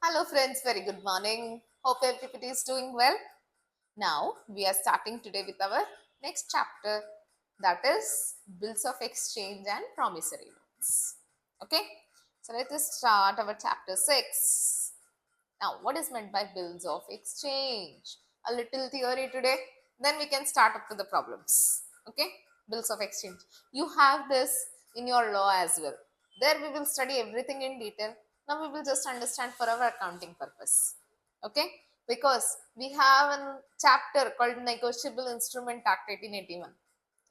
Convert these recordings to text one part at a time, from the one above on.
Hello friends, very good morning. Hope everybody is doing well. Now we are starting today with our next chapter, that is bills of exchange and promissory notes. Okay, so let us start our chapter 6. Now what is meant by bills of exchange? A little theory today, then we can start up to the problems. Okay, bills of exchange. You have this in your law as well. There we will study everything in detail. Now we will just understand for our accounting purpose. Okay, because we have a chapter called Negotiable Instrument Act 1881.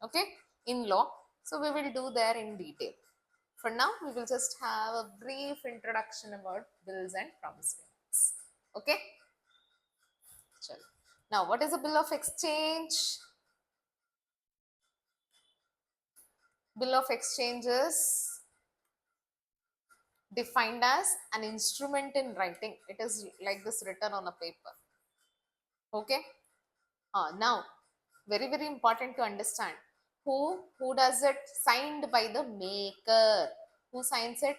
Okay, in law. So we will do there in detail. For now, we will just have a brief introduction about bills and promissory notes. Okay. Chalo. Now, what is a bill of exchange? Bill of exchange is defined as an instrument in writing. It is like this written on a paper. Okay. Now, very important to understand. Who does it? Signed by the maker. Who signs it?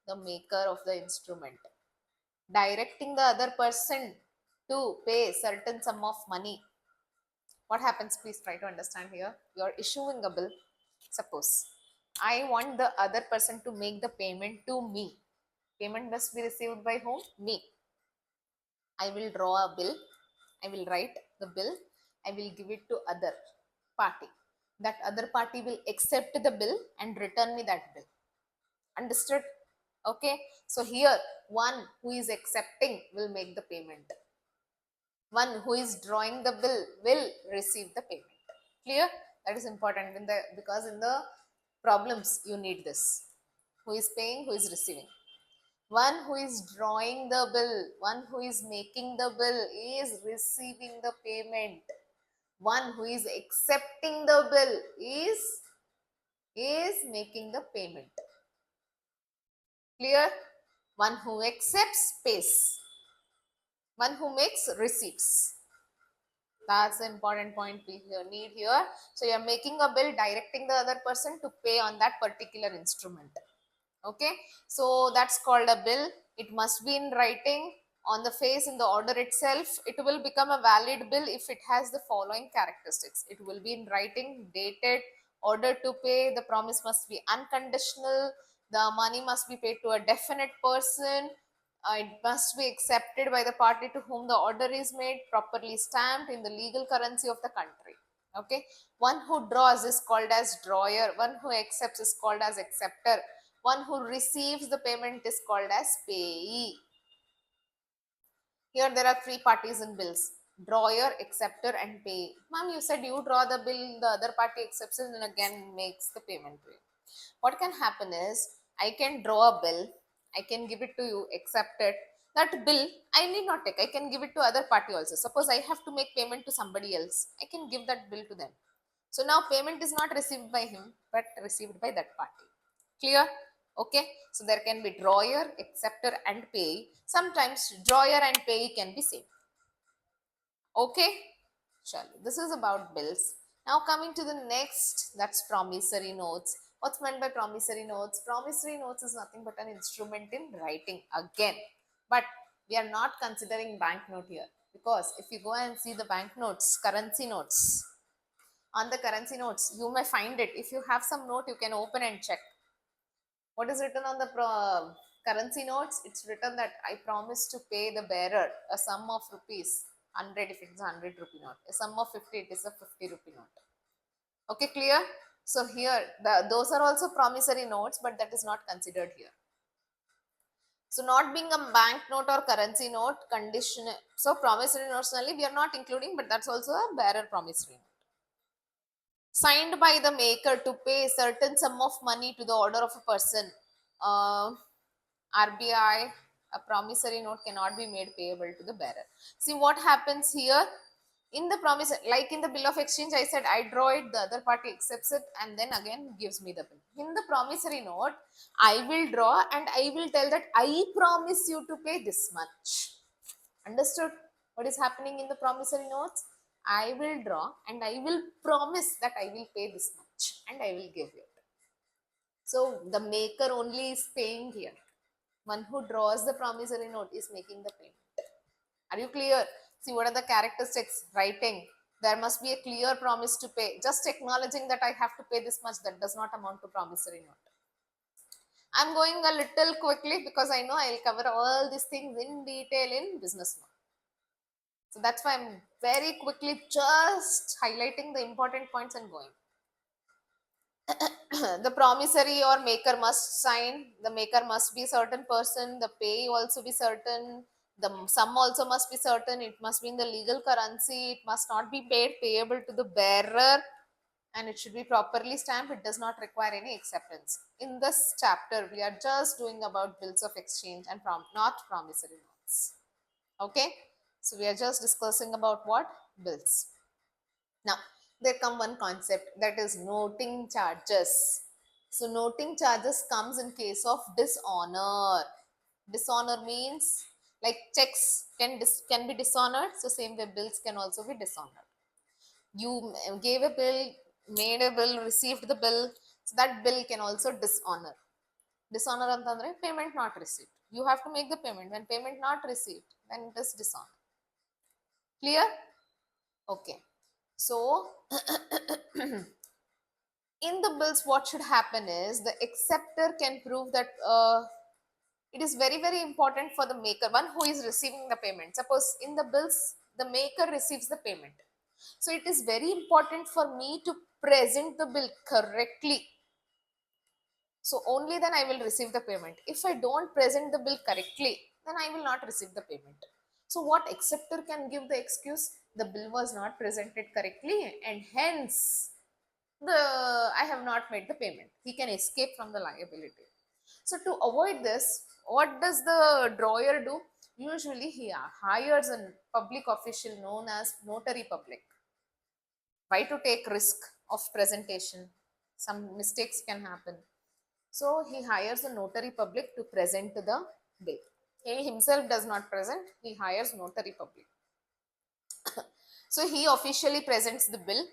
The maker of the instrument. Directing the other person to pay certain sum of money. What happens? Please try to understand here. You are issuing a bill. Suppose I want the other person to make the payment to me. Payment must be received by whom? Me. I will draw a bill. I will write the bill. I will give it to other party. That other party will accept the bill and return me that bill. Understood? Okay. So here, one who is accepting will make the payment. One who is drawing the bill will receive the payment. Clear? That is important because in the problems you need this. Who is paying, who is receiving. One who is drawing the bill, one who is making the bill is receiving the payment. One who is accepting the bill is making the payment. Clear? One who accepts pays. One who makes receipts. That's the important point we need here. So you're making a bill, directing the other person to pay on that particular instrument. Okay, so that's called a bill. It must be in writing on the face in the order itself. It will become a valid bill if it has the following characteristics. It will be in writing, dated, order to pay. The promise must be unconditional. The money must be paid to a definite person. It must be accepted by the party to whom the order is made, properly stamped in the legal currency of the country. Okay, one who draws is called as drawer, one who accepts is called as acceptor, one who receives the payment is called as payee. Here there are three parties in bills: drawer, acceptor, and payee. Ma'am, you said you draw the bill, the other party accepts it and again makes the payment to you. What can happen is, I can draw a bill, I can give it to you, accept it. That bill I need not take, I can give it to other party also. Suppose I have to make payment to somebody else, I can give that bill to them. So now payment is not received by him, but received by that party. Clear? Okay. So there can be drawer, acceptor, and payee. Sometimes drawer and payee can be same. Okay. Sure. This is about bills. Now coming to the next, that's promissory notes. What's meant by promissory notes? Promissory notes is nothing but an instrument in writing again. But we are not considering banknote here, because if you go and see the banknotes, currency notes, on the currency notes, you may find it. If you have some note, you can open and check. What is written on the currency notes? It's written that I promise to pay the bearer a sum of rupees 100 if it's a 100 rupee note. A sum of 50, it is a 50 rupee note. Okay, clear? So here, those are also promissory notes, but that is not considered here. So not being a bank note or currency note, condition. So promissory notes only we are not including, but that's also a bearer promissory note. Signed by the maker to pay a certain sum of money to the order of a person. RBI, a promissory note cannot be made payable to the bearer. See what happens here? In the promise, like in the bill of exchange, I said I draw it, the other party accepts it and then again gives me the bill. In the promissory note, I will draw and I will tell that I promise you to pay this much. Understood what is happening in the promissory notes? I will draw and I will promise that I will pay this much and I will give you it. So the maker only is paying here. One who draws the promissory note is making the payment. Are you clear? See, what are the characteristics? Writing. There must be a clear promise to pay. Just acknowledging that I have to pay this much, that does not amount to promissory note. I'm going a little quickly because I know I'll cover all these things in detail in business law. So that's why I'm very quickly just highlighting the important points and going. The promissory or maker must sign. The maker must be certain person. The pay also be certain. The sum also must be certain. It must be in the legal currency. It must not be paid payable to the bearer, and it should be properly stamped. It does not require any acceptance. In this chapter, we are just doing about bills of exchange and not promissory notes. Okay, so we are just discussing about what? Bills. Now, there come one concept, that is noting charges. So, noting charges comes in case of dishonor. Dishonor means like checks can be dishonored. So, same way bills can also be dishonored. You gave a bill, made a bill, received the bill. So, that bill can also dishonor. Dishonor antandre payment not received. You have to make the payment. When payment not received, then it is dishonor. Clear? Okay. So, in the bills, what should happen is the acceptor can prove that it is very, very important for the maker, one who is receiving the payment. Suppose in the bills, the maker receives the payment. So, it is very important for me to present the bill correctly. So, only then I will receive the payment. If I don't present the bill correctly, then I will not receive the payment. So, what acceptor can give the excuse? The bill was not presented correctly, and hence I have not made the payment. He can escape from the liability. So to avoid this, what does the drawer do? Usually he hires a public official known as notary public. Why? To take risk of presentation? Some mistakes can happen. So he hires a notary public to present the bill. He himself does not present, he hires notary public. So he officially presents the bill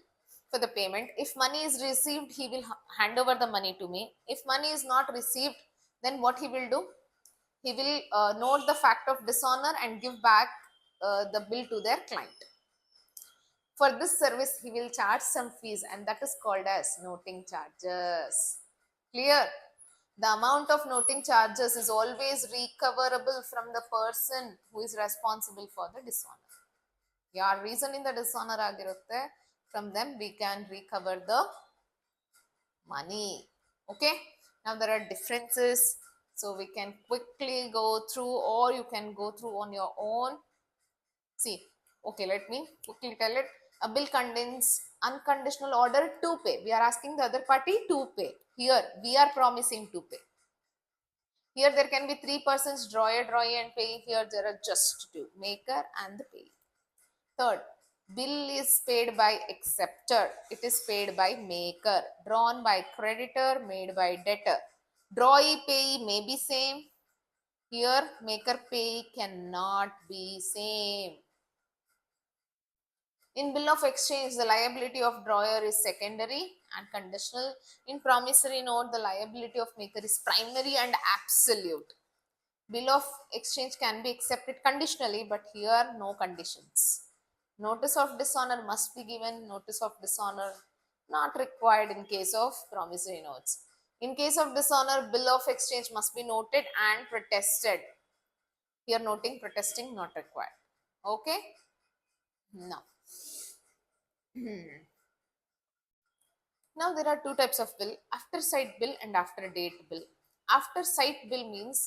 for the payment. If money is received, he will hand over the money to me. If money is not received, then what he will do? He will note the fact of dishonor and give back the bill to their client. For this service, he will charge some fees, and that is called as noting charges. Clear? The amount of noting charges is always recoverable from the person who is responsible for the dishonor. ಯಾರ reason ಇಂದ dishonour ಆಗಿರುತ್ತೆ, from them we can recover the money. Okay, now there are differences, so we can quickly go through, or you can go through on your own. See, okay, let me quickly tell it. A bill contains unconditional order to pay. We are asking the other party to pay. Here we are promising to pay. Here there can be three persons, drawer, drawee and payee. Here there are just two, maker and the payee. Third, bill is paid by acceptor. It is paid by maker. Drawn by creditor, made by debtor. Drawee, payee may be same. Here, maker, payee cannot be same. In bill of exchange, the liability of drawer is secondary and conditional. In promissory note, the liability of maker is primary and absolute. Bill of exchange can be accepted conditionally, but here no conditions. Notice of dishonor must be given. Notice of dishonor not required in case of promissory notes. In case of dishonor, bill of exchange must be noted and protested. Here noting, protesting not required. Okay. Now, now there are two types of bill: after sight bill and after date bill. After sight bill means,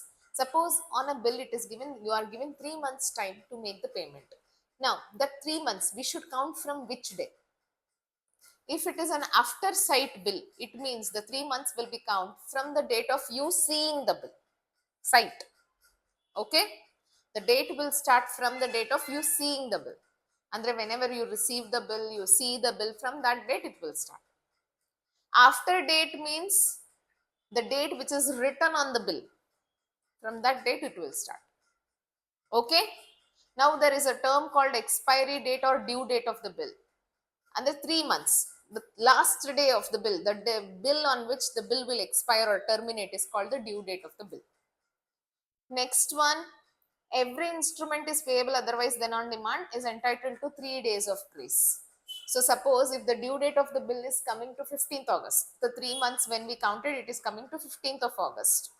suppose on a bill it is given, you are given 3 months time to make the payment. Now that 3 months we should count from which day? If it is an after sight bill, it means the 3 months will be count from the date of you seeing the bill. Sight. Okay. The date will start from the date of you seeing the bill. And whenever you receive the bill, you see the bill, from that date it will start. After date means the date which is written on the bill. From that date it will start. Okay. Now there is a term called expiry date or due date of the bill. And the 3 months, the last day of the bill, the bill on which the bill will expire or terminate, is called the due date of the bill. Next one, every instrument is payable otherwise than on demand is entitled to 3 days of grace. So suppose if the due date of the bill is coming to 15th August, the 3 months when we counted it is coming to 15th of August.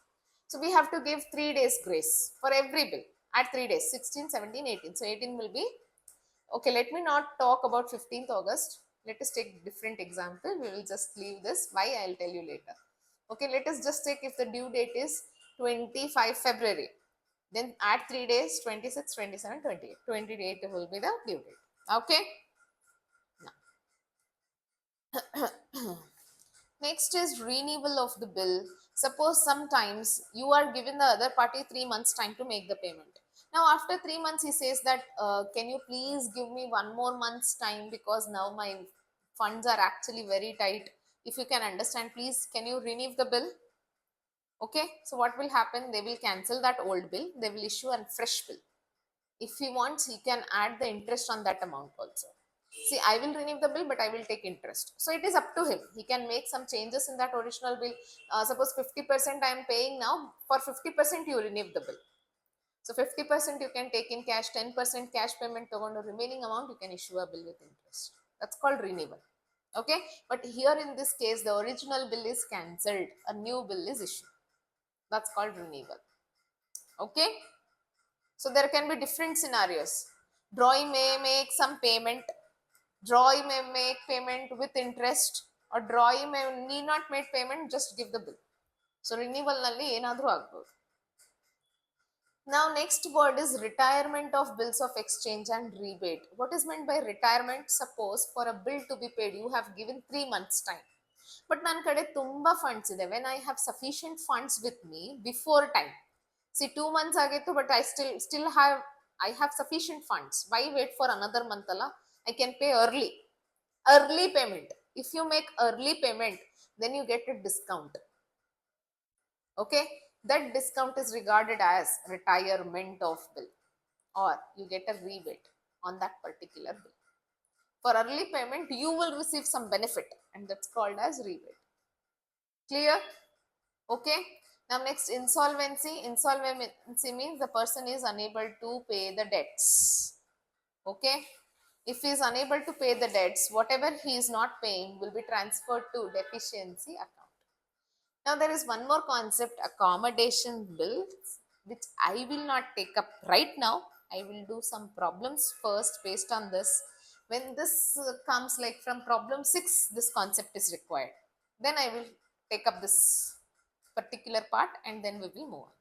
So we have to give 3 days grace for every bill at 3 days, 16, 17, 18. So 18 will be, okay, let me not talk about 15th August. Let us take different example. We will just leave this. Why? I'll tell you later. Okay, let us just take if the due date is 25 February. Then add 3 days, 26, 27, 28. 28 will be the due date. Okay. Next is renewal of the bill. Suppose sometimes you are given the other party 3 months time to make the payment. Now after 3 months he says that can you please give me one more month's time because now my funds are actually very tight. If you can understand, please can you renew the bill? Okay, so what will happen? They will cancel that old bill. They will issue a fresh bill. If he wants, he can add the interest on that amount also. See, I will renew the bill, but I will take interest. So it is up to him. He can make some changes in that original bill. Suppose 50% I am paying now. For 50% you renew the bill. So 50% you can take in cash, 10% cash payment, the remaining amount you can issue a bill with interest. That's called renewal. Okay, but here in this case, the original bill is cancelled. A new bill is issued. That's called renewal. Okay. So there can be different scenarios. Drawee may make some payment. Drawee may make payment with interest, or drawee may need not make payment, just give the bill. So renewal nalli enadru agbodu. Now next word is retirement of bills of exchange and rebate. What is meant by retirement? Suppose for a bill to be paid, you have given 3 months time. But ನನ್ನ ಕಡೆ ತುಂಬಾ funds ಇದೆ. When I have sufficient funds with me before time. See, 2 months ಆಗಿತ್ತು, but I have sufficient funds. Why wait for another month alla? I can pay early. Early payment. If you make early payment, then you get a discount. Okay, that discount is regarded as retirement of bill, or you get a rebate on that particular bill. For early payment, you will receive some benefit, and that's called as rebate. Clear? Okay. Now next, insolvency. Insolvency means the person is unable to pay the debts. Okay. If he is unable to pay the debts, whatever he is not paying will be transferred to deficiency account. Now there is one more concept, accommodation bills, which I will not take up right now. I will do some problems first based on this. When this comes like from problem 6, this concept is required. Then I will take up this particular part and then we will move on.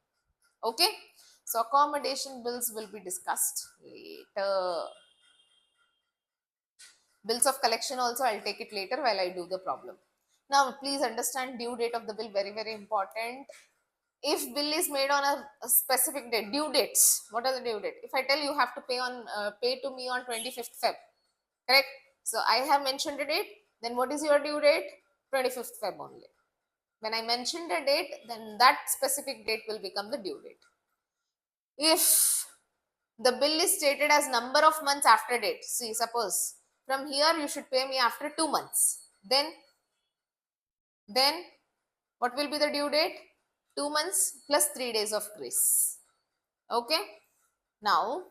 Okay. So accommodation bills will be discussed later. Bills of collection also I'll take it later while I do the problem. Now please understand due date of the bill, very very important. If bill is made on a specific date, due dates, what are the due date? If I tell you have to pay to me on 25th Feb, correct? So I have mentioned a date, then what is your due date? 25th Feb only. When I mentioned a date, then that specific date will become the due date. If the bill is stated as number of months after date, see, suppose from here you should pay me after 2 months, then what will be the due date? 2 months plus 3 days of grace. Okay. Now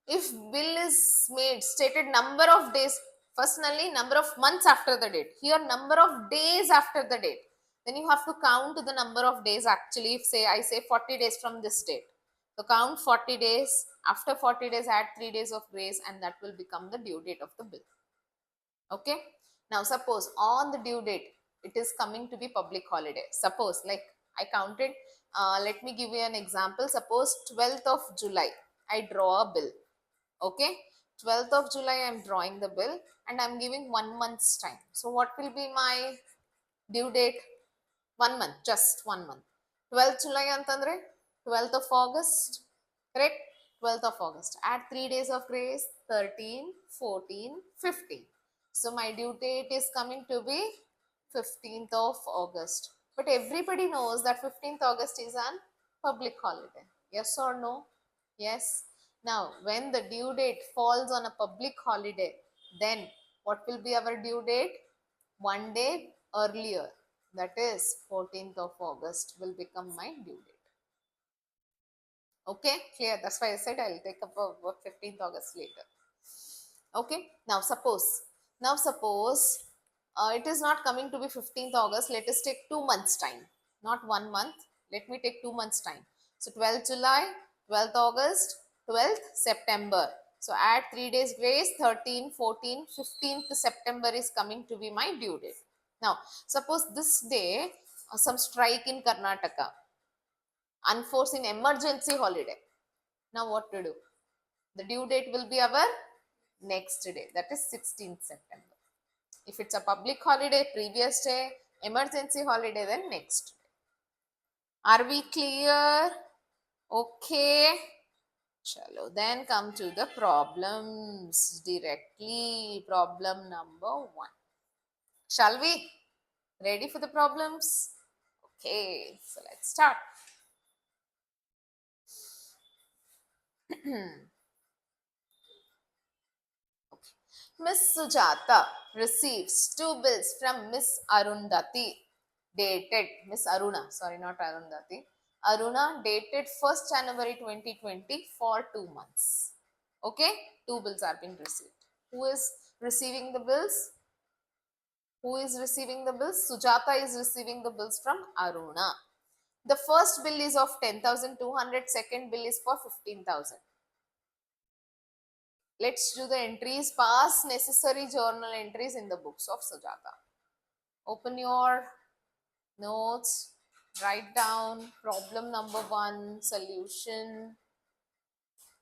if bill is made stated number of days, personally number of months after the date, here number of days after the date, then you have to count the number of days. Actually, if say I say 40 days from this date, so count 40 days. After 40 days add 3 days of grace, and that will become the due date of the bill. Okay. Now suppose on the due date it is coming to be public holiday. Suppose like I counted, let me give you an example. Suppose 12th of July I draw a bill. Okay, 12th of July I am drawing the bill and I am giving 1 month's time. So what will be my due date? 1 month, just 1 month. 12th July antandre 12th of August, correct? 12th of August, add 3 days of grace, 13, 14, 15. So my due date is coming to be 15th of August. But everybody knows that 15th August is an public holiday. Yes or no? Yes. Now, when the due date falls on a public holiday, then what will be our due date? 1 day earlier. that is 14th of August will become my due date. Okay, clear? That's why I said I'll take up a 15th August later. Okay, now suppose it is not coming to be 15th August. Let us take 2 months time, not 1 month. Let me take 2 months time. So 12th July, 12th August, 12th September. So add 3 days grace, 13, 14, 15th September is coming to be my due date. Now suppose this day some strike in Karnataka, unforeseen emergency holiday. Now what to do? The due date will be our next day, that is 16th September. If it's a public holiday, previous day, emergency holiday, then next day. Are we clear? Okay. Chalo, then come to the problems directly. Problem number 1. Shall we? Ready for the problems? Okay, so let's start. Miss Sujata receives 2 bills from Miss Arundhati, dated Miss Aruna, sorry, not Arundhati. Aruna, dated 1st January 2020 for 2 months. Okay, 2 bills are being received. Who is receiving the bills? Who is receiving the bills? Sujata is receiving the bills from Aruna. The first bill is of 10,200, second bill is for 15,000. Let's do the entries. Pass necessary journal entries in the books of Sujata. Open your notes, write down problem number 1, solution.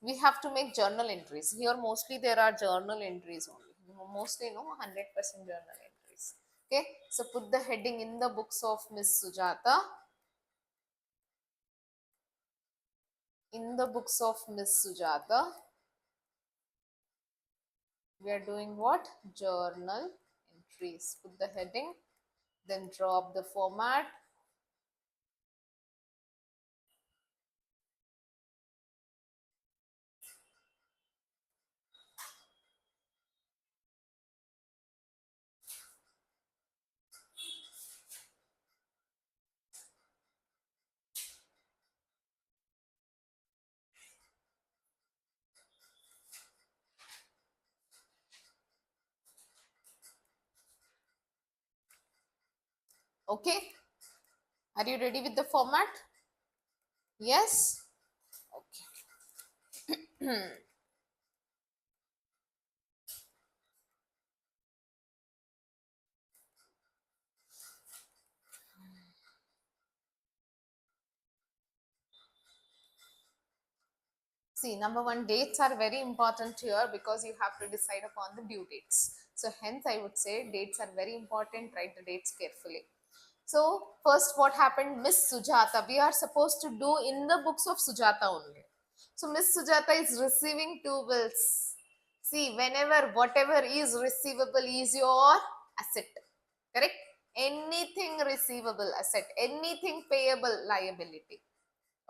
We have to make journal entries. Here mostly there are journal entries only. Mostly 100% journal entries. Okay, so put the heading in the books of Miss Sujata. In the books of Miss Sujata, we are doing what? Journal entries. Put the heading, then drop the format. Okay, are you ready with the format? Yes? Okay. See, number 1, dates are very important here because you have to decide upon the due dates. So hence I would say dates are very important. Write the dates carefully. So first what happened? Miss Sujata. We are supposed to do in the books of Sujata only. So Miss Sujata is receiving 2 bills. See, whenever whatever is receivable is your asset. Correct? Anything receivable asset, anything payable liability.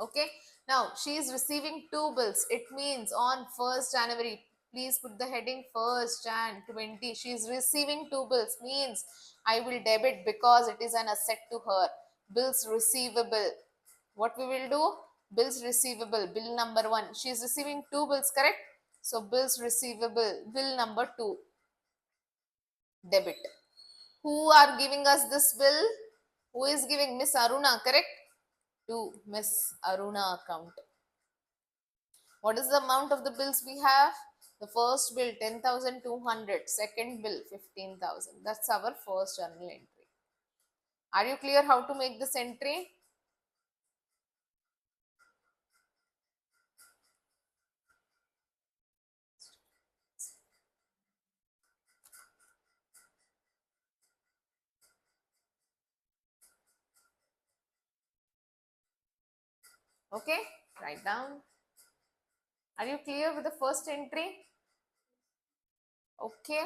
Okay, now she is receiving 2 bills. It means on 1st January, please put the heading 1st Jan 20, she is receiving 2 bills, means I will debit because it is an asset to her. Bills receivable, what we will do? Bills receivable, bill number 1, she is receiving 2 bills, correct? So bills receivable, bill number 2, debit. Who are giving us this bill? Who is giving? Miss Aruna, correct? To Miss Aruna account. What is the amount of the bills we have? The first bill 10,200, second bill 15,000. That's our first journal entry. Are you clear how to make this entry? Okay, write down. Are you clear with the first entry? Okay.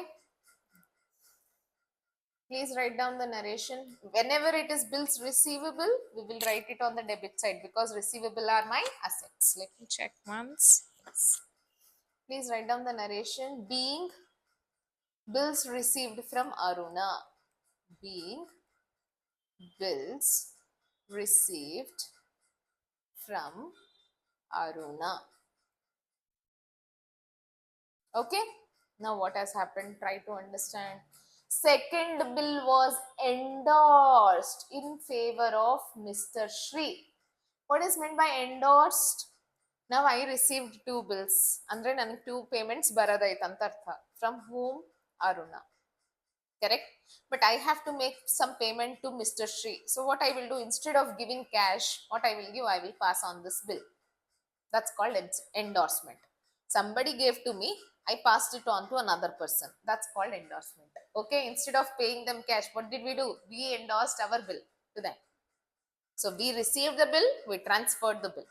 Please write down the narration. Whenever it is bills receivable, we will write it on the debit side because receivable are my assets. Let me check once. Yes. Please write down the narration. Being bills received from Aruna. Being bills received from Aruna. Okay, now what has happened? Try to understand. Second bill was endorsed in favor of Mr. Shri. What is meant by endorsed? Now I received two bills. Andre ನನಗೆ two payments ಬರದೈತೆ ಅಂತ ಅರ್ಥ. From whom? Aruna. Correct? But I have to make some payment to Mr. Shri. So what I will do, instead of giving cash, what I will give, I will pass on this bill. That's called endorsement. Somebody gave to me, I passed it on to another person. That's called endorsement. Okay, instead of paying them cash, what did we do? We endorsed our bill to them. So we received the bill, we transferred the bill.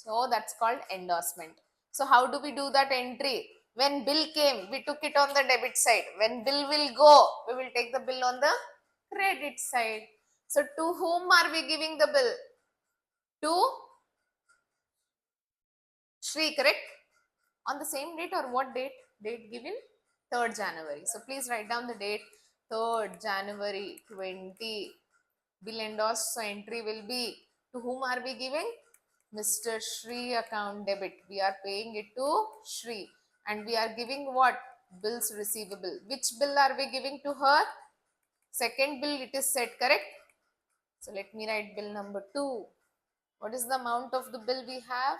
So that's called endorsement. So how do we do that entry? When bill came, we took it on the debit side. When bill will go, we will take the bill on the credit side. So to whom are we giving the bill? To Shri, correct? On the same date, or what date? Date given 3rd January. So please write down the date 3rd January 20. Bill endorsed. So entry will be, to whom are we giving? Mr. Shri account debit. We are paying it to Shri. And we are giving what? Bills receivable. Which bill are we giving to her? Second bill, it is said, correct? So let me write bill number 2. What is the amount of the bill we have?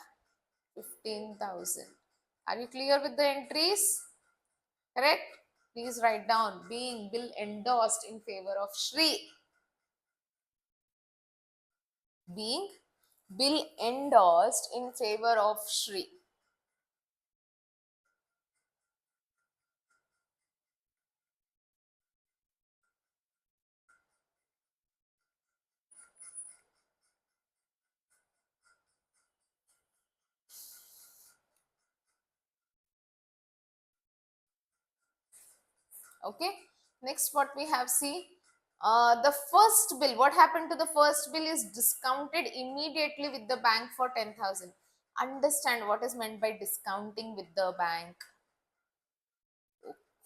15,000. Are you clear with the entries? Correct? Please write down, being bill endorsed in favor of Shri. Being bill endorsed in favor of Shri. Okay, next what we have, see, the first bill, what happened to the first bill is discounted immediately with the bank for 10,000. Understand what is meant by discounting with the bank.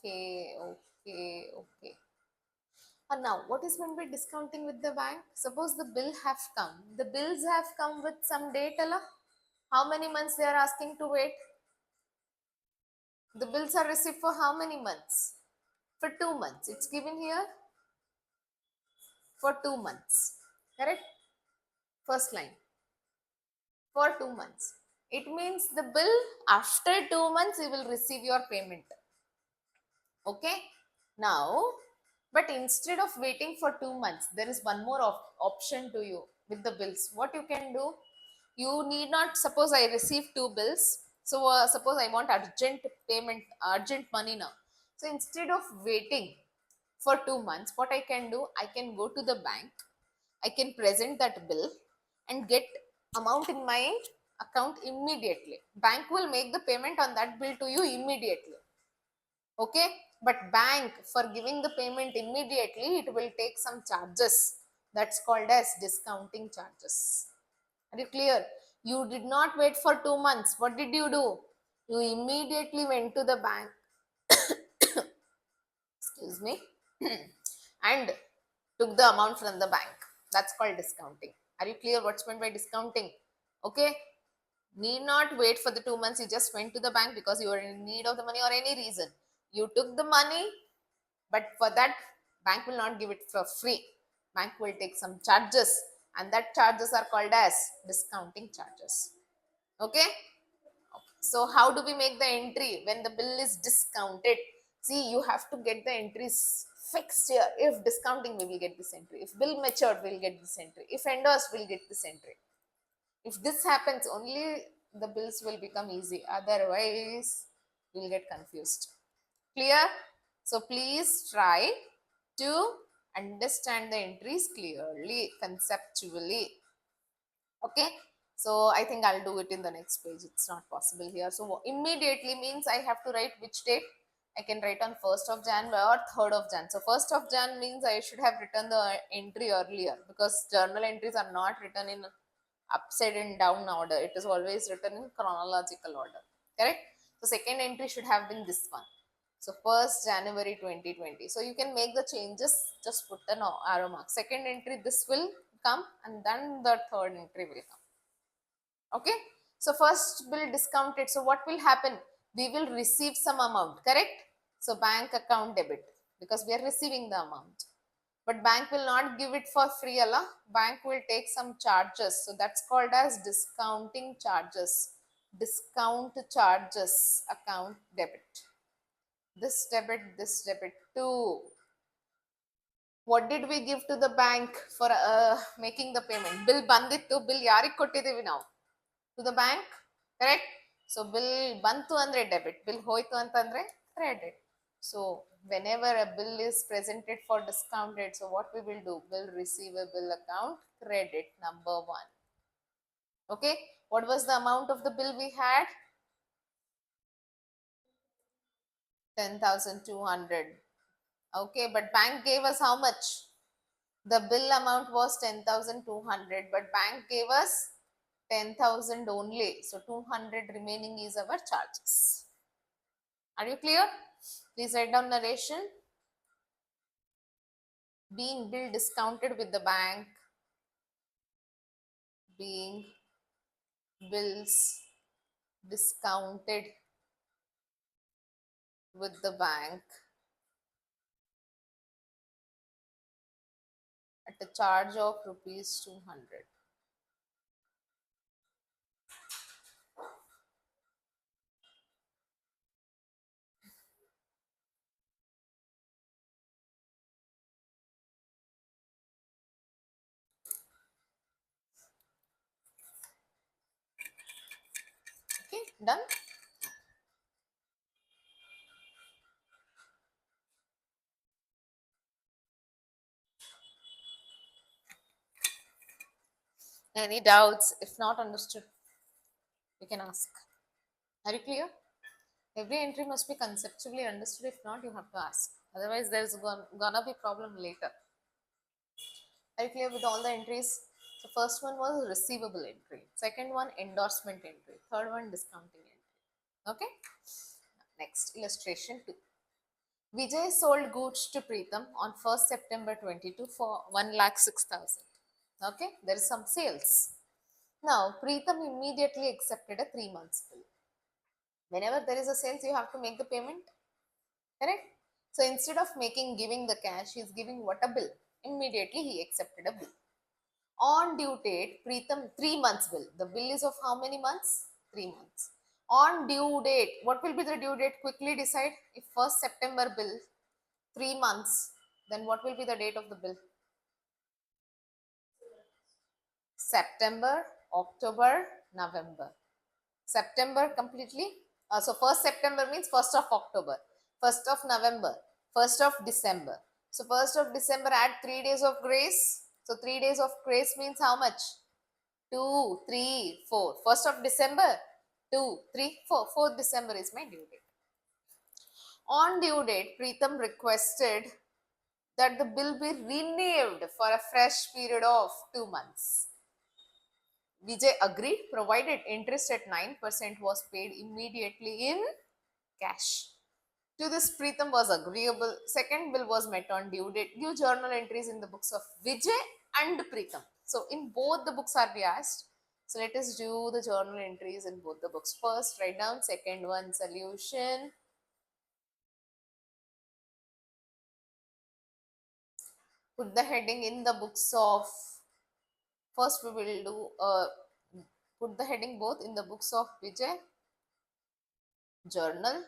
Okay. Now what is meant by discounting with the bank? Suppose the bill have come, the bills have come with some date, Allah. How many months they are asking to wait? The bills are received for how many months? For 2 months. It's given here for 2 months. Correct? First line. For 2 months. It means the bill after 2 months you will receive your payment. Okay? Now, but instead of waiting for 2 months, there is one more option to you with the bills. What you can do? You need not, suppose I receive 2 bills. So suppose I want urgent payment, urgent money now. So instead of waiting for 2 months, what I can do, I can go to the bank, I can present that bill and get amount in my account immediately. Bank will make the payment on that bill to you immediately. Okay, but bank, for giving the payment immediately, it will take some charges. That's called as discounting charges. Are you clear? You did not wait for 2 months. What did you do? You immediately went to the bank excuse me and took the amount from the bank. That's called discounting. Are you clear what's meant by discounting? Okay, need not wait for the 2 months. You just went to the bank because you were in need of the money or any reason. You took the money, but for that, bank will not give it for free. Bank will take some charges, and that charges are called as discounting charges. Okay, so how do we make the entry when the bill is discounted? See, you have to get the entries fixed here. If discounting, we will get this entry. If bill matured, we'll get this entry. If endorsed, we'll get this entry. If this happens, only the bills will become easy. Otherwise, we'll get confused. Clear? So please try to understand the entries clearly, conceptually. Okay, so I think I'll do it in the next page. It's not possible here. So immediately means I have to write which date. I can write on 1st of Jan or 3rd of Jan. So 1st of Jan means I should have written the entry earlier, because journal entries are not written in upside and down order. It is always written in chronological order. Correct? So second entry should have been this one. So 1st January 2020. So you can make the changes, just put an arrow mark. Second entry, this will come, and then the third entry will come. Okay. So first bill discounted. So what will happen? We will receive some amount, correct? So bank account debit, because we are receiving the amount. But bank will not give it for free, Allah. Bank will take some charges. So that's called as discounting charges. Discount charges, account debit. This debit too. What did we give to the bank for making the payment? Bill bandittu, bill yarik koಟ್ಟಿದ್ದೀವಿ ನಾವು? To the bank, correct? So bill bantu andre debit, bill hoitu antandre credit. So whenever a bill is presented for discounted, so what we will do? Bill receivable account credit, number 1. Okay, what was the amount of the bill we had? 10,200. Okay, but bank gave us how much? The bill amount was 10,200, but bank gave us 10,000 only. So 200 remaining is our charges. Are you clear? Please write down narration. Being bill discounted with the bank. Being bills discounted with the bank at a charge of rupees 200. Okay, done. Any doubts? If not understood, you can ask. Are you clear? Every entry must be conceptually understood. If not, you have to ask. Otherwise, there's gonna be problem later. Are you clear with all the entries? So first one was receivable entry. Second one, endorsement entry. Third one, discounting entry. Okay. Next, illustration 2. Vijay sold goods to Preetham on 1st September 22 for 1,06,000. Okay, there is some sales. Now, Preetham immediately accepted a 3 months bill. Whenever there is a sales, you have to make the payment, correct? So instead of giving the cash, he is giving what? A bill. Immediately he accepted a bill. On due date, Preetham 3 months bill. The bill is of how many months? 3 months. On due date, what will be the due date? Quickly decide. If 1st September bill, 3 months, then what will be the date of the bill? September, October, November. September completely. So 1st September means 1st of October, 1st of November, 1st of December. So 1st of December, add 3 days of grace. So 3 days of grace means how much? 2, 3, 4. 1st of December, 2, 3, 4. 4th December is my due date. On due date, Preetham requested that the bill be renewed for a fresh period of 2 months. Vijay agreed, provided interest at 9% was paid immediately in cash. To this, Preetham was agreeable. Second bill was met on due date. New journal entries in the books of Vijay and Preetham. So, in both the books are we asked. So, let us do the journal entries in both the books. First, write down. Second one, solution. Put the heading in the books of. First, we will do. Put the heading both in the books of Vijay, journal.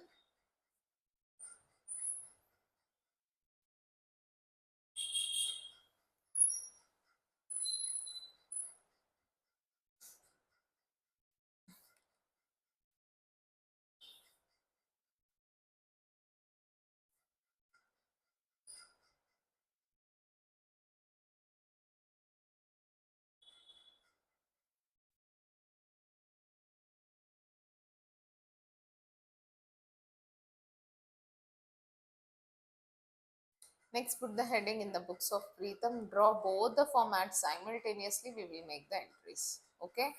Next, put the heading in the books of Preetham. Draw both the formats simultaneously. We will make the entries. Okay.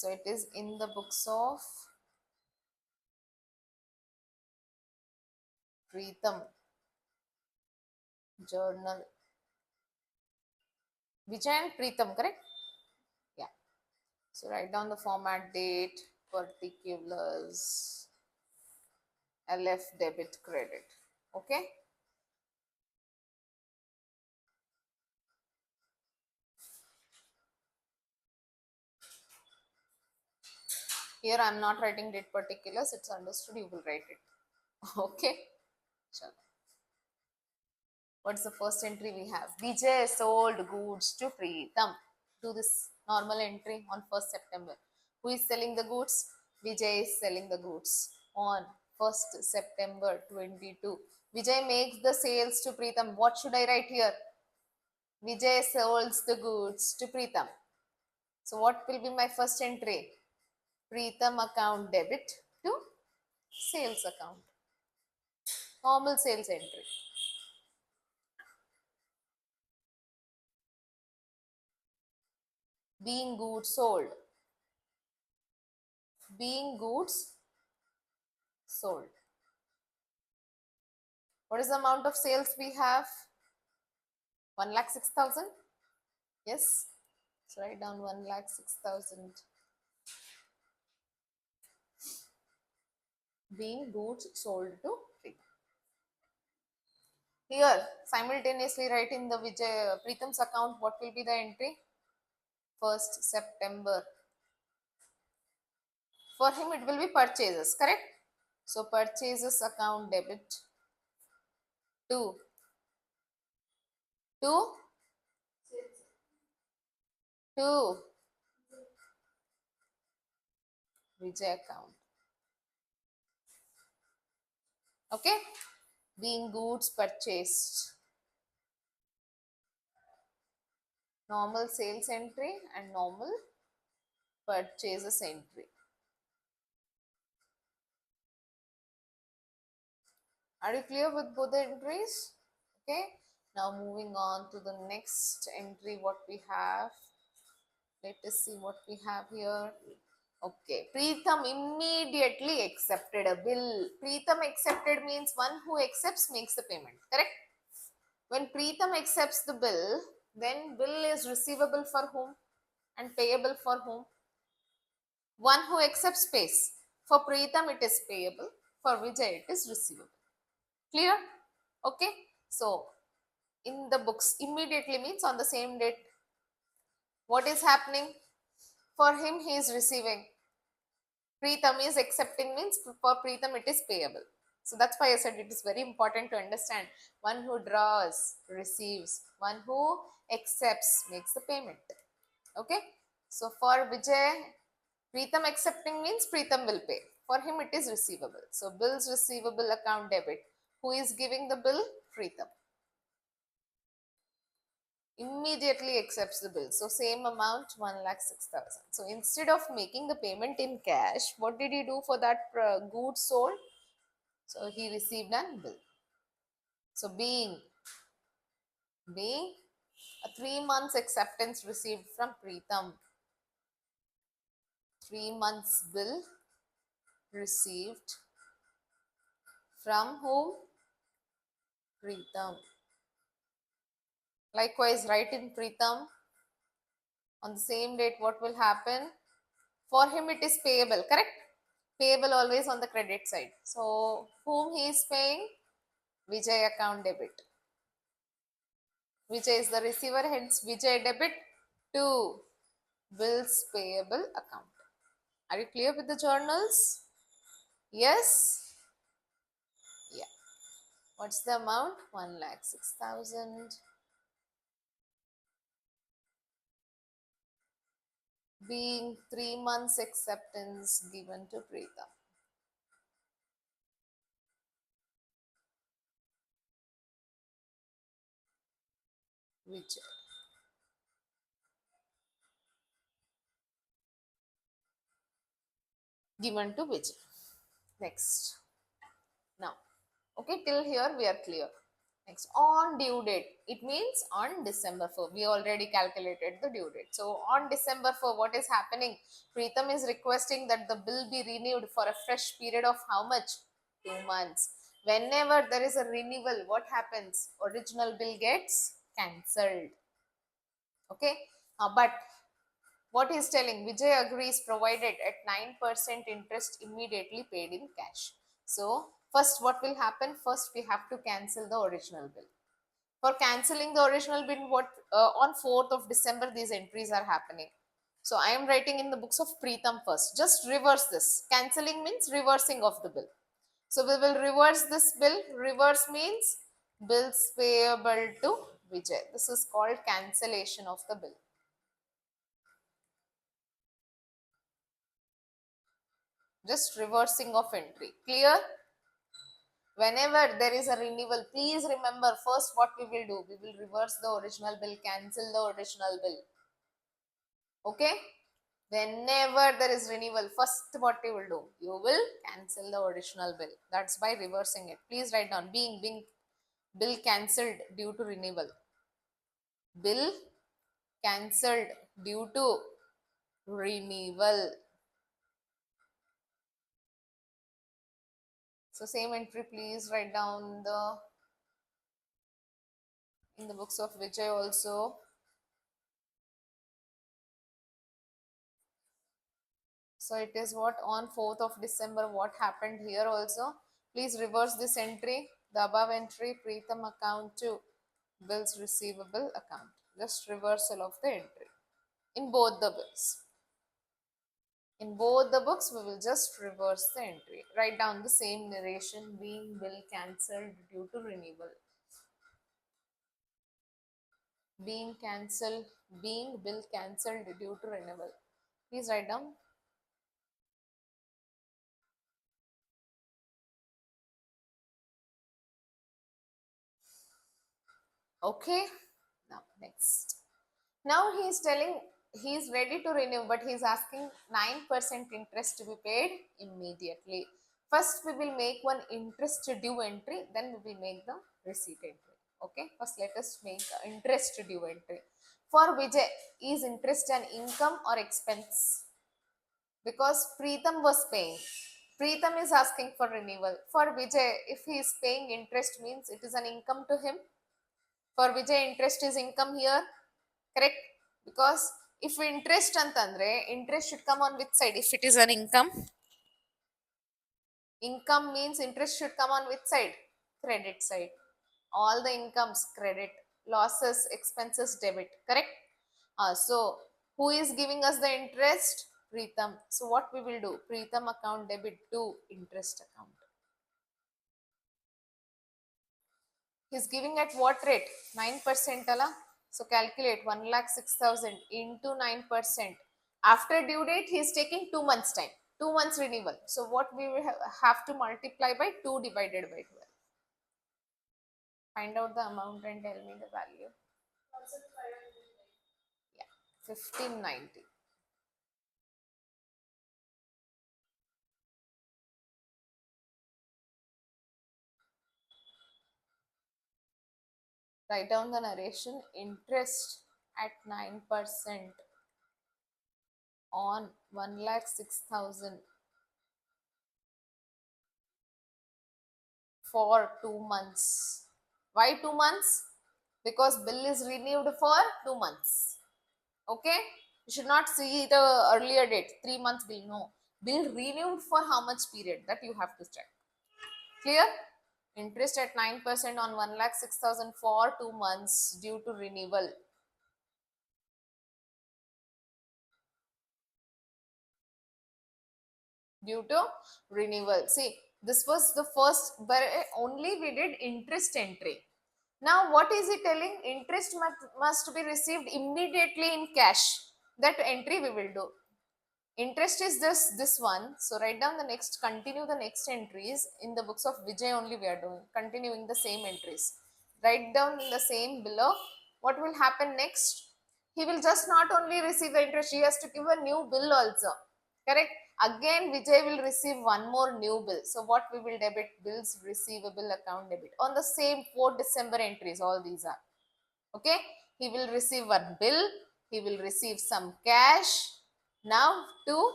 So it is in the books of Preetham journal. Vijay and Preetham, correct? Yeah. So write down the format, date, particulars, LF, debit, credit. Okay. Here I am not writing date particulars. It's understood. You will write it. Okay. Sure. What's the first entry we have? Vijay sold goods to Preetham. Do this normal entry on 1st September. Who is selling the goods? Vijay is selling the goods on 1st September 22. Vijay makes the sales to Preetham. What should I write here? Vijay sells the goods to Preetham. So what will be my first entry? Preetham account debit to sales account. Normal sales entry. Being goods sold. Being goods sold. What is the amount of sales we have? 1,06,000. Yes. So write down 1,06,000. Being goods sold to Preetham. Here, simultaneously write in the Vijay Preetham's account. What will be the entry? 1st September. For him, it will be purchases. Correct. So purchases account debit to to to Vijay account. Okay. Being goods purchased. Normal sales entry and normal purchases entry. Are you clear with both the entries? Okay. Now moving on to the next entry, what we have. Let us see what we have here. Okay. Preetham immediately accepted a bill. Preetham accepted means one who accepts makes the payment. Correct? When Preetham accepts the bill, then bill is receivable for whom and payable for whom? One who accepts pays. For Preetham it is payable. For Vijay it is receivable. Clear? Okay. So in the books, immediately means on the same date. What is happening? For him he is receiving. Preetham is accepting means for Preetham it is payable. So that's why I said it is very important to understand. One who draws receives. One who accepts makes the payment. Okay. So for Vijay, Preetham accepting means Preetham will pay. For him it is receivable. So bills receivable account debit. Who is giving the bill? Preetham. Immediately accepts the bill. So same amount, 1,06,000. So instead of making the payment in cash, what did he do for that goods sold? So he received a bill. So being a 3 months acceptance received from Preetham. 3 months bill received from whom? Preetham. Likewise, write in Preetham. On the same date, what will happen? For him, it is payable, correct? Payable always on the credit side. So, whom he is paying? Vijay account debit. Vijay is the receiver, hence Vijay debit to bills payable account. Are you clear with the journals? Yes? Yeah. What's the amount? 1,06,000. Being 3 months acceptance given to Preetham. Vijay. Given to Vijay. Next. Now, okay, till here we are clear. Next, on due date. It means on December 4. We already calculated the due date. So on December 4, what is happening? Preetham is requesting that the bill be renewed for a fresh period of how much? 2 months. Whenever there is a renewal, what happens? Original bill gets cancelled. Okay. But what he is telling, Vijay agrees provided at 9% interest immediately paid in cash. So first what will happen? First we have to cancel the original bill. For cancelling the original bill, what on 4th of December these entries are happening. So I am writing in the books of Preetham first. Just reverse this. Cancelling means reversing of the bill. So we will reverse this bill. Reverse means bills payable to Vijay. This is called cancellation of the bill. Just reversing of entry. Clear? Whenever there is a renewal, please remember first what we will do. We will reverse the original bill, cancel the original bill. Okay? Whenever there is renewal, first what you will do? You will cancel the original bill. That's by reversing it. Please write down being bill cancelled due to renewal. Bill cancelled due to renewal. So same entry, please write down the in the books of Vijay also. So it is what on 4th of December, what happened here also. Please reverse this entry, the above entry, Preetham account to bills receivable account. Just reversal of the entry in both the bills. In both the books, we will just reverse the entry. Write down the same narration, being bill cancelled due to renewal. Being cancelled, being bill cancelled due to renewal. Please write down. Okay. Now next. Now he is telling he is ready to renew, but he is asking 9% interest to be paid immediately. First, we will make one interest due entry, then we will make the receipt entry. Okay, first let us make interest due entry. For Vijay, is interest an income or expense? Because Preetham was paying. Preetham is asking for renewal. For Vijay, if he is paying interest, means it is an income to him. For Vijay, interest is income here. Correct? Because if interest antandre, interest should come on which side? If it is an income means interest should come on which side? Credit side. All the incomes credit, losses, expenses debit. Correct? So who is giving us the interest? Preetham. So what we will do? Preetham account debit to interest account. He's giving at what rate? 9% ala. So calculate 1,06,000 into 9%. After due date, he is taking 2 months time. 2 months renewal. So what we will have to multiply by 2 divided by 12. Find out the amount and tell me the value. Yeah, 1590. Write down the narration. Interest at 9% on 1,06,000 for 2 months. Why 2 months? Because bill is renewed for 2 months. Okay, you should not see the earlier date, 3 months bill. No, bill renewed for how much period, that you have to check. Clear? Interest at 9% on 1,06,000 for 2 months due to renewal. Due to renewal. See, this was the first, but only we did interest entry. Now what is it telling? Interest must be received immediately in cash. That entry we will do. Interest is this one. So write down the next, continue the next entries in the books of Vijay only we are doing. Continuing the same entries. Write down in the same below. What will happen next? He will just not only receive the interest, he has to give a new bill also. Correct? Again, Vijay will receive one more new bill. So what we will debit? Bills receivable account debit. On the same 4 December entries, all these are. Okay. He will receive one bill. He will receive some cash. Now to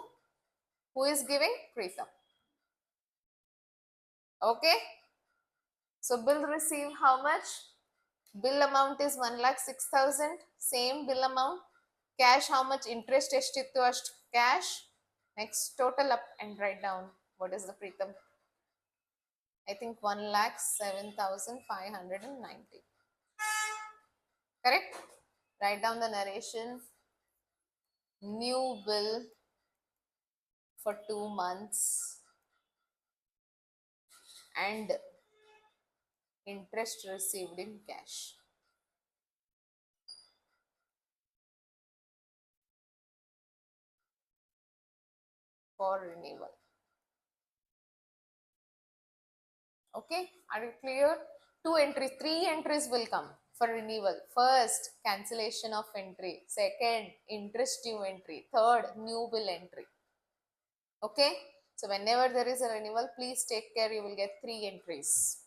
who is giving? Preetham. Okay. So bill received how much? Bill amount is 1,06,000. Same bill amount. Cash how much? Interest estitu ಅಷ್ಟು cash. Next total up and write down what is the Preetham. I think 1,07,590. Correct? Write down the narration. New bill for 2 months and interest received in cash. For renewal. Okay, are you clear? 2 entries, 3 entries will come for renewal. First, cancellation of entry. Second, interest due entry. Third, new bill entry. Okay, so whenever there is a renewal, please take care, you will get 3 entries.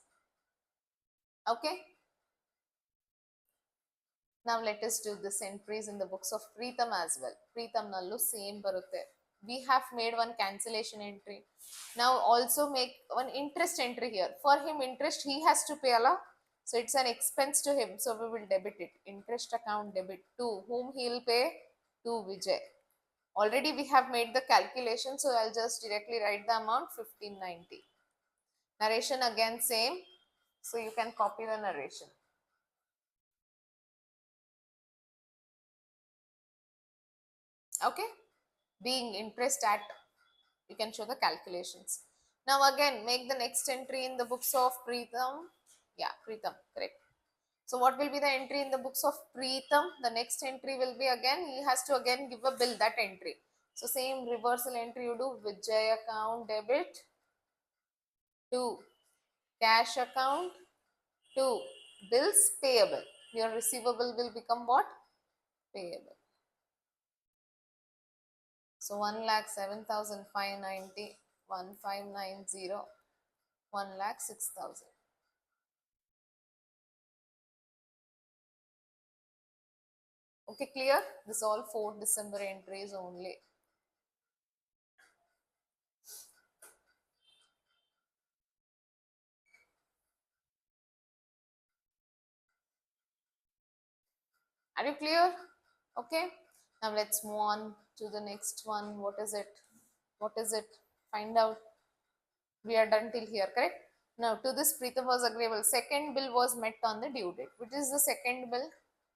Okay, now let us do this entries in the books of Preetham as well. Preetham nallu same barutte. We have made one cancellation entry. Now also make one interest entry here. For him, interest he has to pay Allah. So it's an expense to him. So we will debit it. Interest account debit to whom he will pay? To Vijay. Already we have made the calculation. So I'll just directly write the amount 1590. Narration again same. So you can copy the narration. Okay. Being interest at, you can show the calculations. Now again, make the next entry in the books of Preetham. Yeah, Preetham, correct. So what will be the entry in the books of Preetham? The next entry will be again, he has to again give a bill, that entry. So same reversal entry you do, Vijay account debit to cash account to bills payable. Your receivable will become what? Payable. So 1,07,590, 1,590, 1,06,000. Okay, clear? This all 4 December entries only. Are you clear? Okay. Now let's move on to the next one. What is it? What is it? Find out. We are done till here, correct? Now to this Preetham was agreeable. Second bill was met on the due date. Which is the second bill?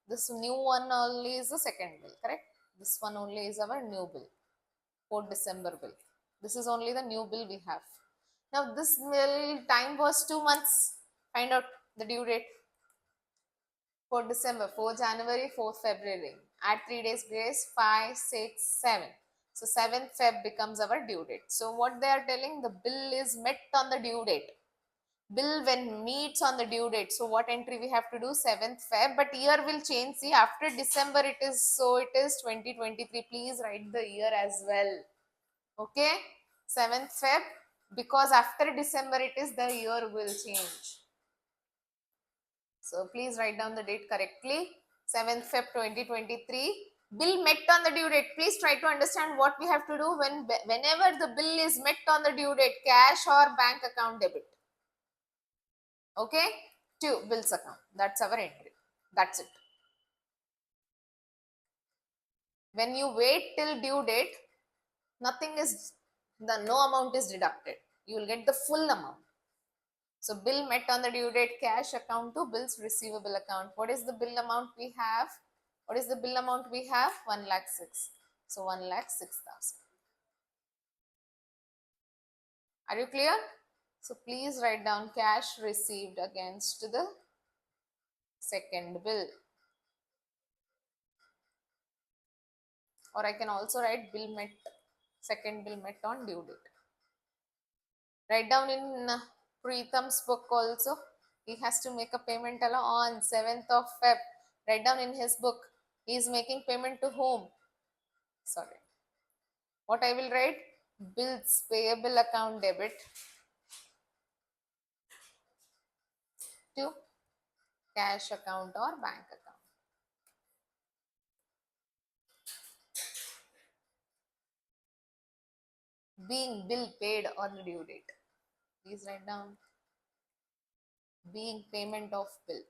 This new one only is the second bill, correct? This one only is our new bill. 4 December bill. This is only the new bill we have. Now this bill time was 2 months. Find out the due date. 4 December, 4 January, 4 February. Add 3 days grace, 5, 6, 7. So 7th Feb becomes our due date. So what they are telling, the bill is met on the due date. Bill when meets on the due date. So what entry we have to do? 7th Feb. But year will change. See, after December it is, so it is 2023. Please write the year as well. Okay, 7th Feb, because after December it is, the year will change. So please write down the date correctly. 7th Feb 2023. Bill met on the due date. Please try to understand what we have to do whenever the bill is met on the due date, cash or bank account debit. Okay, to bills account. That's our entry. That's it. When you wait till due date, nothing is, no amount is deducted. You will get the full amount. So bill met on the due date, cash account to bills receivable account. What is the bill amount we have? What is the bill amount we have? 1,06,000. So 1,06,000. Are you clear? So please write down cash received against the second bill. Or I can also write bill met, second bill met on due date. Write down in Preetham's book also. He has to make a payment on 7th of Feb. Write down in his book. He is making payment to whom? Sorry. What I will write? Bills payable account debit to cash account or bank account. Being bill paid on the due date. Please write down being payment of bill.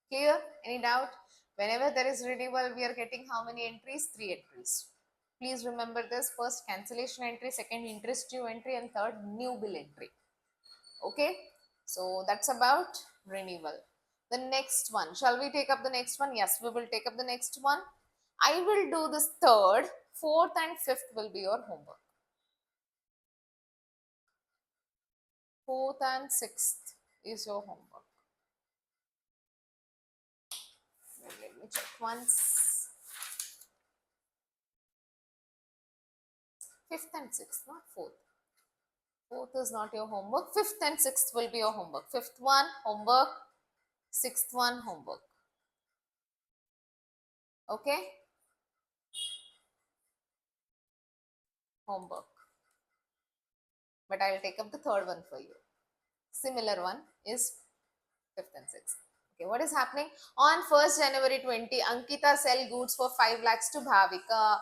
Clear? Any doubt? Whenever there is renewal, we are getting how many entries? 3 entries. Please remember this: first cancellation entry, second interest due entry, and third new bill entry. Okay, so that's about renewal. The next one, shall we take up the next one? Yes, we will take up the next one. I will do this third, fourth, and fifth will be your homework. Fourth and sixth is your homework. Let me check once. Fifth and sixth, not fourth. Fourth is not your homework. Fifth and sixth will be your homework. Fifth one, homework. Sixth one, homework. Okay? Homework. But I will take up the third one for you. Similar one is fifth and sixth. Okay, what is happening? On 1st January 20, Ankita sell goods for 5 lakhs to Bhavika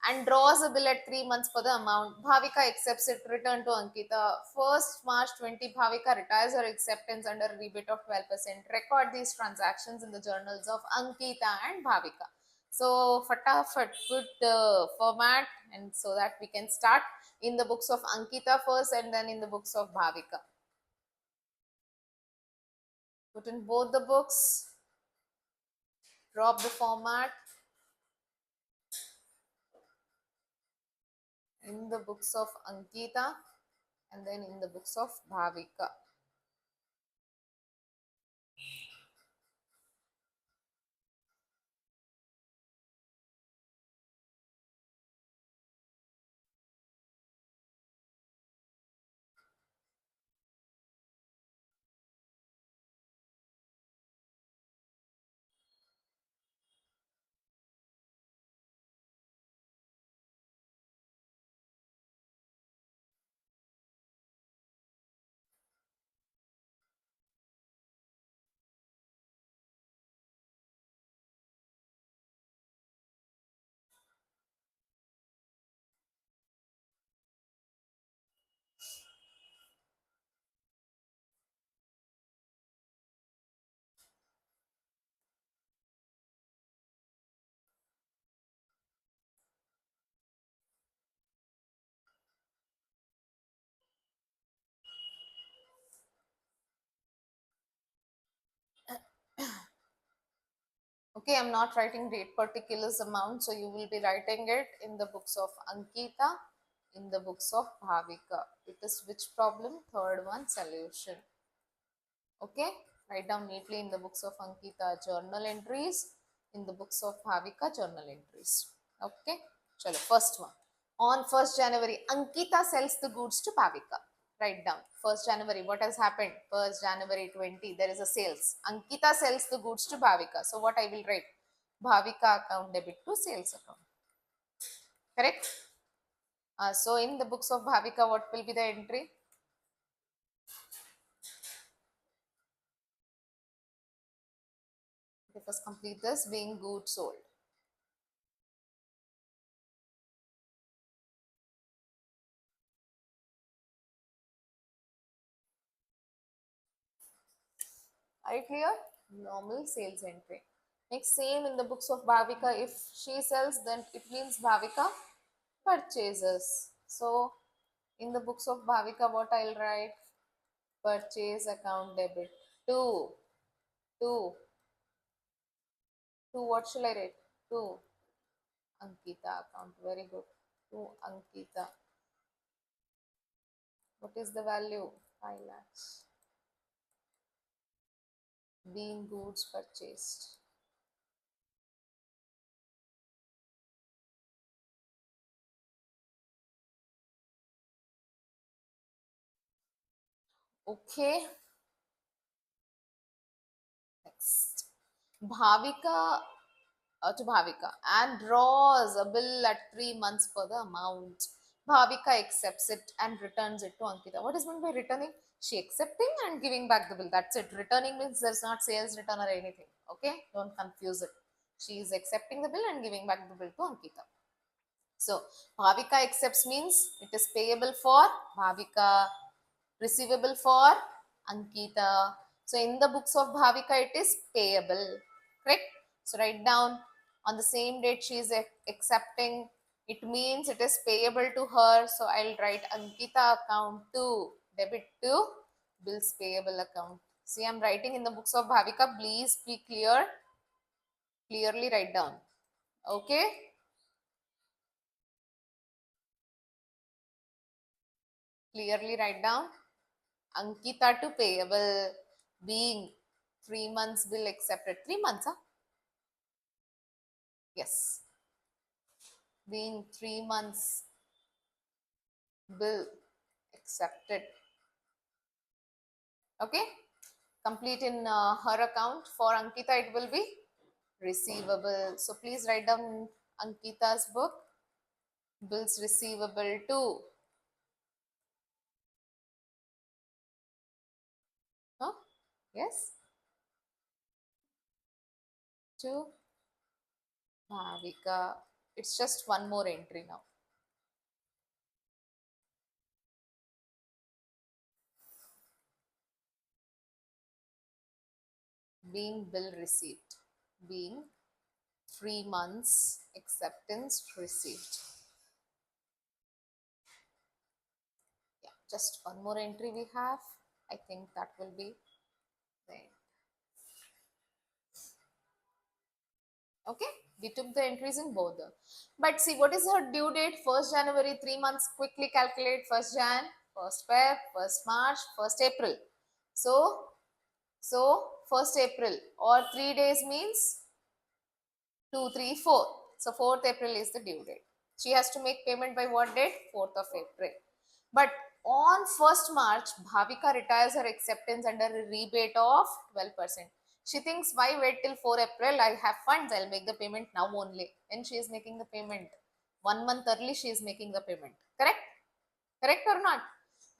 and draws a bill at 3 months for the amount. Bhavika accepts it, return to Ankita. 1st March 20, Bhavika retires her acceptance under a rebate of 12%. Record these transactions in the journals of Ankita and Bhavika. So, fatafat, put the format and so that we can start in the books of Ankita first and then in the books of Bhavika. Put in both the books, drop the format in the books of Ankita and then in the books of Bhavika. Okay, I'm not writing date particulars amount, so you will be writing it in the books of Ankita, in the books of Bhavika. It is which problem? Third one, solution. Okay, write down neatly in the books of Ankita journal entries, in the books of Bhavika journal entries. Okay, chalo, first one. On 1st January, Ankita sells the goods to Bhavika. Write down 1st January. What has happened? 1st January 20. There is a sales. Ankita sells the goods to Bhavika. So what I will write? Bhavika account debit to sales account. Correct? So in the books of Bhavika, what will be the entry? Let us complete this. Being goods sold. Are you clear? Normal sales entry. Next, same in the books of Bhavika. If she sells, then it means Bhavika purchases. So, in the books of Bhavika, what I'll write? Purchase account debit. Two. Two. Two. What shall I write? Two. Ankita account. Very good. Two Ankita. What is the value? 5 lakhs. being goods purchased. Okay, next. Bhavika to Bhavika and draws a bill at 3 months for the amount. Bhavika accepts it and returns it to Ankita. What is meant by returning? She accepting and giving back the bill. That's it. Returning means there's not sales return or anything. Okay, don't confuse it. She is accepting the bill and giving back the bill to Ankita. So Bhavika accepts means it is payable for Bhavika, receivable for Ankita. So in the books of Bhavika, it is payable. Correct? So write down on the same date she is accepting. It means it is payable to her. So I'll write Ankita account to debit to bills payable account. See, I'm writing in the books of Bhavika. Please be clear. Clearly write down. Okay? Clearly write down. Ankita to payable being 3 months bill accepted. 3 months, huh? Yes. Being 3 months bill accepted. Okay. Complete in her account. For Ankita, it will be receivable. So please write down Ankita's book. Bills receivable to. Huh? Yes. To Bhavika. It's just one more entry now. Being bill received. Being 3 months acceptance received. Yeah, just one more entry we have. I think that will be the end. Okay, we took the entries in both the. But see, what is her due date? 1st January, 3 months. Quickly calculate 1st Jan, 1st Feb, 1st March, 1st April. So, so 1st April or 3 days means 2, 3, 4. So 4th April is the due date. She has to make payment by what date? 4th of April. But on 1st March, Bhavika retires her acceptance under a rebate of 12%. She thinks, why wait till 4 April? I have funds, I'll make the payment now only. And she is making the payment. 1 month early, she is making the payment. Correct? Correct or not?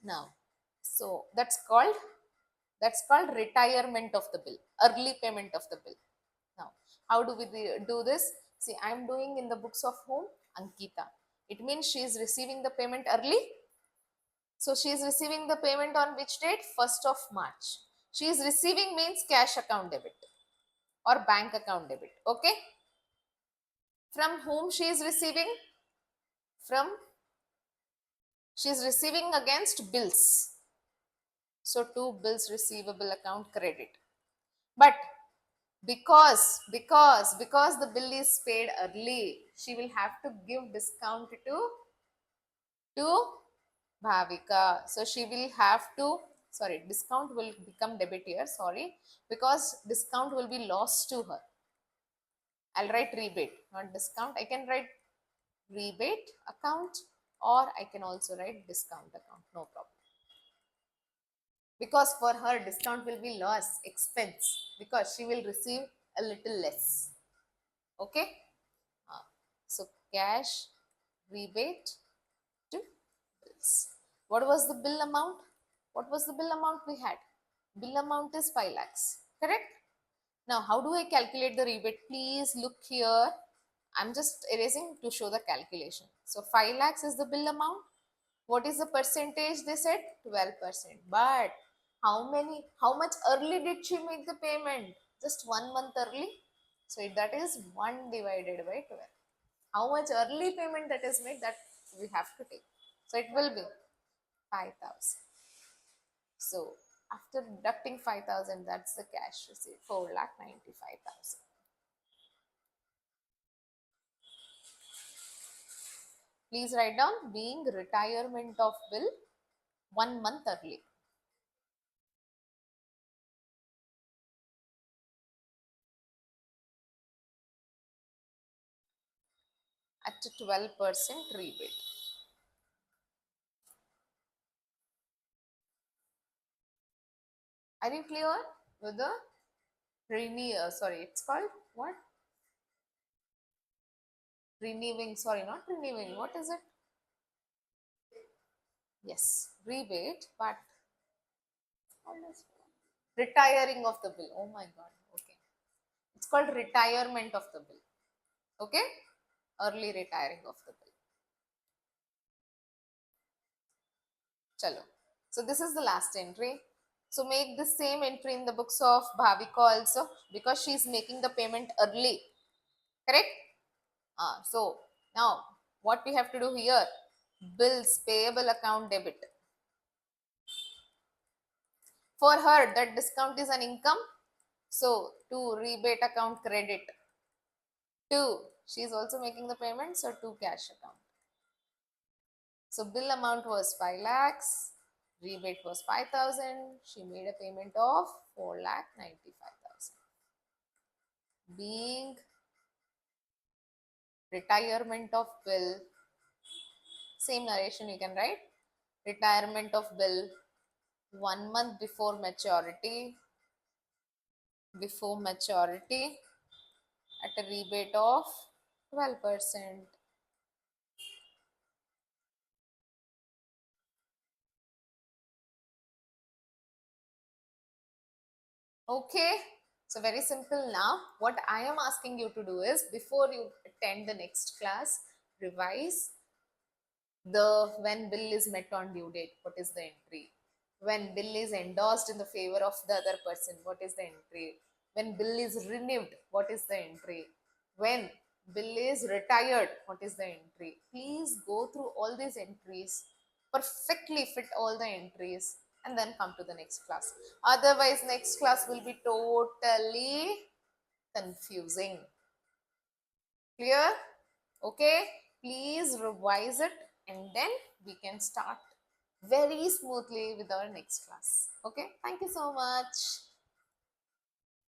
Now, so that's called retirement of the bill, early payment of the bill. Now, how do we do this? See, I'm doing in the books of whom? Ankita. It means she is receiving the payment early. So she is receiving the payment on which date? 1st of March. She is receiving means cash account debit or bank account debit. Okay. From whom she is receiving? From, she is receiving against bills. So to bills receivable account credit. But because the bill is paid early, she will have to give discount to Bhavika. So she will have to, sorry, discount will become debit here, sorry, because discount will be lost to her. I'll write rebate, not discount. I can write rebate account or I can also write discount account, no problem. Because for her, discount will be loss, expense, because she will receive a little less. Okay. So cash rebate to bills. What was the bill amount? What was the bill amount we had? Bill amount is 5 lakhs. Correct? Now, how do I calculate the rebate? Please look here. I'm just erasing to show the calculation. So 5 lakhs is the bill amount. What is the percentage they said? 12%. But how much early did she make the payment? Just 1 month early. So that is 1 divided by 12. How much early payment that is made, that we have to take. So it will be 5,000. So after deducting 5,000, that's the cash receipt, 4,95,000. Please write down being retirement of bill 1 month early. at a 12% rebate. Are you clear with the sorry, it's called what? Renewing, sorry, not renewing. What is it? Yes, rebate, but retiring of the bill. Oh my god. Okay. It's called retirement of the bill. Okay? Early retiring of the bill. Chalo. So this is the last entry. So make the same entry in the books of Bhavika also because she is making the payment early. Correct? So now what we have to do here? Bills payable account debit. For her, that discount is an income. So to rebate account credit. 2. She is also making the payment. So 2 cash account. So bill amount was 5 lakhs. Rebate was 5,000. She made a payment of 4,95,000. Being retirement of bill, same narration you can write. Retirement of bill 1 month before maturity. At a rebate of 12%. Okay, so very simple now. What I am asking you to do is before you attend the next class, revise the when bill is met on due date, what is the entry? When bill is endorsed in the favor of the other person, what is the entry? When bill is renewed, what is the entry? When bill is retired, what is the entry? Please go through all these entries, perfectly fit all the entries, and then come to the next class. Otherwise, next class will be totally confusing. Clear? Okay, please revise it and then we can start very smoothly with our next class. Okay, thank you so much.